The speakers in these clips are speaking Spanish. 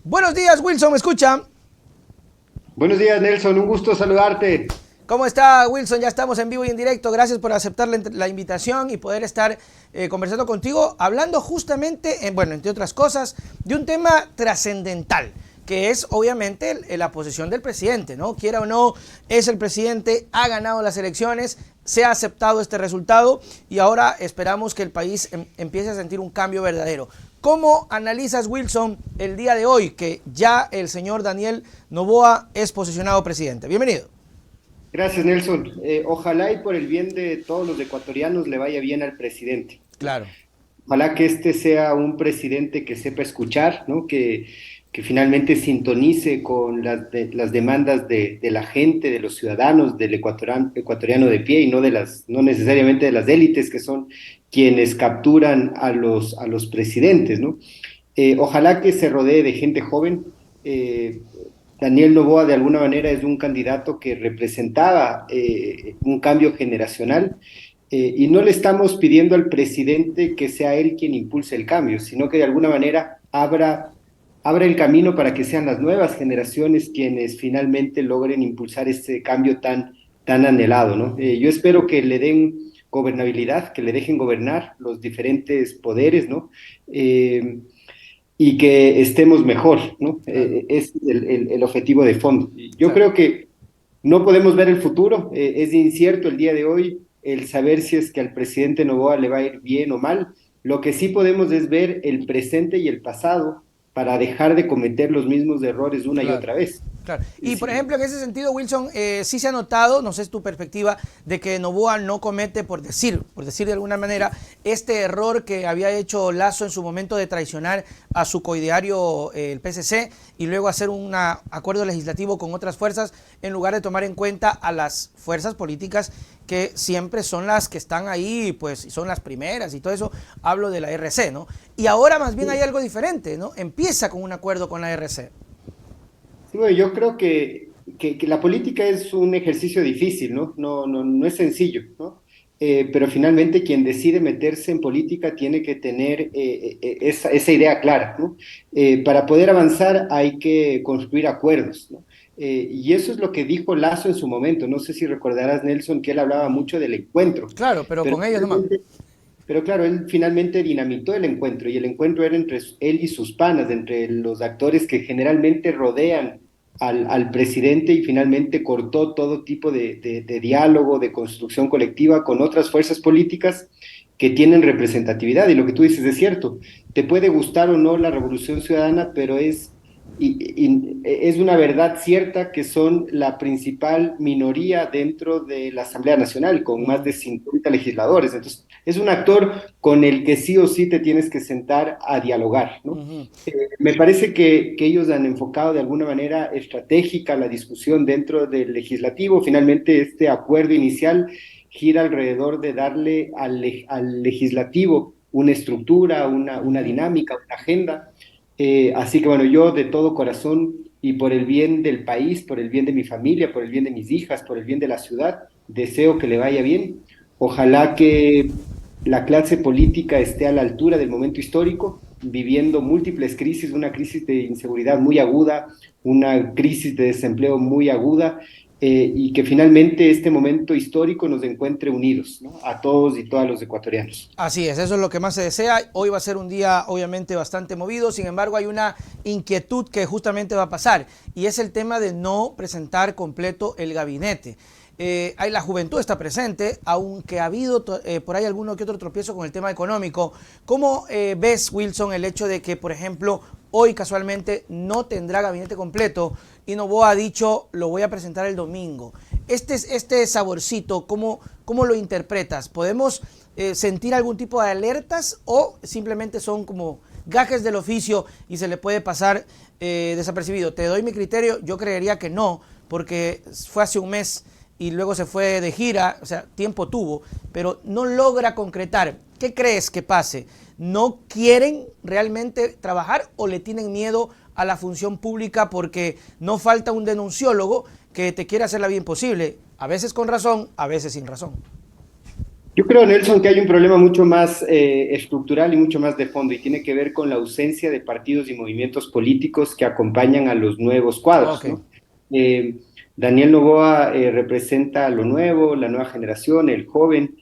Buenos días, Wilson, ¿me escucha? Buenos días, Nelson. Un gusto saludarte. ¿Cómo está, Wilson? Ya estamos en vivo y en directo. Gracias por aceptar la invitación y poder estar conversando contigo, hablando justamente, bueno, entre otras cosas, de un tema trascendental, que es obviamente la posición del presidente, ¿no? Quiera o no, es el presidente, ha ganado las elecciones, se ha aceptado este resultado y ahora esperamos que el país empiece a sentir un cambio verdadero. ¿Cómo analizas, Wilson, el día de hoy que ya el señor Daniel Noboa es posicionado presidente? Bienvenido. Gracias, Nelson. Ojalá y por el bien de todos los ecuatorianos le vaya bien al presidente, ¿no? Claro. Ojalá que este sea un presidente que sepa escuchar, ¿no? Que finalmente sintonice con las demandas de la gente, de los ciudadanos, del ecuatoriano de pie y no necesariamente de las élites que son quienes capturan a los presidentes, ¿no? Ojalá que se rodee de gente joven. Daniel Noboa de alguna manera es un candidato que representaba un cambio generacional y no le estamos pidiendo al presidente que sea él quien impulse el cambio, sino que de alguna manera abra el camino para que sean las nuevas generaciones quienes finalmente logren impulsar este cambio tan anhelado, ¿no? Yo espero que le den gobernabilidad, que le dejen gobernar los diferentes poderes, ¿no? Y que estemos mejor, ¿no? Claro, Es el objetivo de fondo. Yo claro. creo que no podemos ver el futuro, es incierto el día de hoy el saber si es que al presidente Noboa le va a ir bien o mal. Lo que sí podemos es ver el presente y el pasado para dejar de cometer los mismos errores una y Claro, otra vez. claro. Y por Sí, ejemplo, en ese sentido, Wilson, sí se ha notado, no sé es tu perspectiva, de que Noboa no comete, por decir de alguna manera, este error que había hecho Lasso en su momento de traicionar a su coideario, el PSC, y luego hacer un acuerdo legislativo con otras fuerzas, en lugar de tomar en cuenta a las fuerzas políticas que siempre son las que están ahí, pues son las primeras y todo eso, hablo de la RC, ¿no? Y ahora más bien hay algo diferente, ¿no? Empieza con un acuerdo con la RC. sí, bueno, yo creo que la política es un ejercicio difícil, ¿no? No es sencillo, ¿no? Pero finalmente quien decide meterse en política tiene que tener esa idea clara, ¿no? Para poder avanzar hay que construir acuerdos, ¿no? Y eso es lo que dijo Lazo en su momento. No sé si recordarás, Nelson, que él hablaba mucho del encuentro, Claro, pero pero con ellos nomás. finalmente pero claro, él finalmente dinamitó el encuentro y el encuentro era entre él y sus panas, entre los actores que generalmente rodean al presidente y finalmente cortó todo tipo de diálogo, de construcción colectiva con otras fuerzas políticas que tienen representatividad. Y lo que tú dices es cierto, te puede gustar o no la Revolución Ciudadana, pero es una verdad cierta que son la principal minoría dentro de la Asamblea Nacional, con más de 50 legisladores. Entonces, es un actor con el que sí o sí te tienes que sentar a dialogar, ¿no? Me parece que ellos han enfocado de alguna manera estratégica la discusión dentro del legislativo. Finalmente, este acuerdo inicial gira alrededor de darle al legislativo una estructura, una dinámica, una agenda. Así que bueno, yo de todo corazón y por el bien del país, por el bien de mi familia, por el bien de mis hijas, por el bien de la ciudad, deseo que le vaya bien. Ojalá que la clase política esté a la altura del momento histórico, viviendo múltiples crisis, una crisis de inseguridad muy aguda, una crisis de desempleo muy aguda, y que finalmente este momento histórico nos encuentre unidos, ¿no? A todos y todas los ecuatorianos. Así es, eso es lo que más se desea. Hoy va a ser un día obviamente bastante movido, sin embargo hay una inquietud que justamente va a pasar y es el tema de no presentar completo el gabinete. La juventud está presente, aunque ha habido por ahí alguno que otro tropiezo con el tema económico. ¿Cómo ves, Wilson, el hecho de que, por ejemplo, hoy casualmente no tendrá gabinete completo y Noboa ha dicho lo voy a presentar el domingo? Este saborcito, ¿cómo lo interpretas? ¿Podemos sentir algún tipo de alertas o simplemente son como gajes del oficio y se le puede pasar desapercibido? Te doy mi criterio, yo creería que no, porque fue hace un mes y luego se fue de gira, o sea, tiempo tuvo, pero no logra concretar. ¿Qué crees que pase? ¿No quieren realmente trabajar o le tienen miedo a la función pública porque no falta un denunciólogo que te quiere hacer la vida imposible? A veces con razón, a veces sin razón. Yo creo, Nelson, que hay un problema mucho más estructural y mucho más de fondo y tiene que ver con la ausencia de partidos y movimientos políticos que acompañan a los nuevos cuadros, Ok. ¿no? Eh, Daniel Noboa representa lo nuevo, la nueva generación, el joven,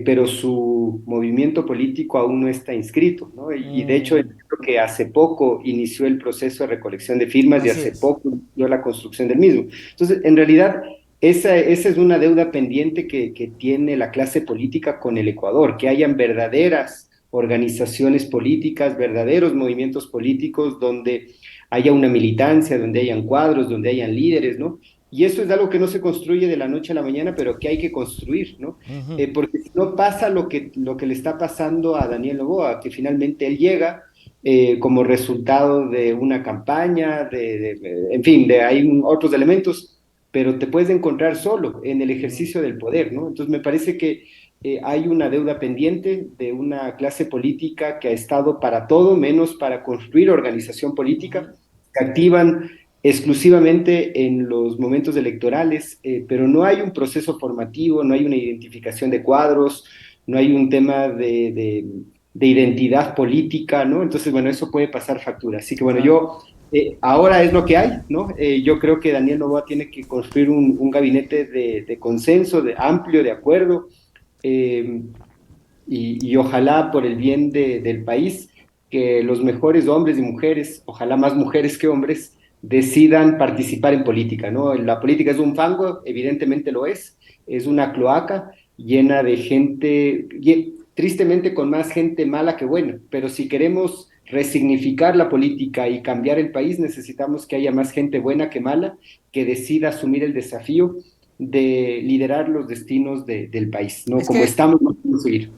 pero su movimiento político aún no está inscrito, ¿no? Y de hecho, Mm, creo que hace poco inició el proceso de recolección de firmas y así hace es. poco inició la construcción del mismo. Entonces, en realidad esa es una deuda pendiente que tiene la clase política con el Ecuador, que hayan verdaderas organizaciones políticas, verdaderos movimientos políticos donde haya una militancia, donde hayan cuadros, donde hayan líderes, ¿no? Y eso es algo que no se construye de la noche a la mañana, pero que hay que construir, ¿no? Ujú. Porque si no pasa lo que le está pasando a Daniel Noboa, que finalmente él llega como resultado de una campaña, en fin, de hay otros elementos, pero te puedes encontrar solo en el Mm. ejercicio del poder, ¿no? Entonces me parece que hay una deuda pendiente de una clase política que ha estado para todo menos para construir organización política, Ujú. que activan exclusivamente en los momentos electorales, pero no hay un proceso formativo, no hay una identificación de cuadros, no hay un tema de identidad política, ¿no? Entonces, bueno, eso puede pasar factura. Así que, bueno, Claro. ahora es lo que hay, ¿no? Yo creo que Daniel Noboa tiene que construir un gabinete de consenso, de amplio, de acuerdo, eh, y ojalá por el bien del país, que los mejores hombres y mujeres, ojalá más mujeres que hombres, decidan participar en política, ¿no? La política es un fango, evidentemente lo es una cloaca llena de gente, tristemente con más gente mala que buena, pero si queremos resignificar la política y cambiar el país, necesitamos que haya más gente buena que mala, que decida asumir el desafío de liderar los destinos del país, ¿no? Es Como que estamos, no podemos seguir.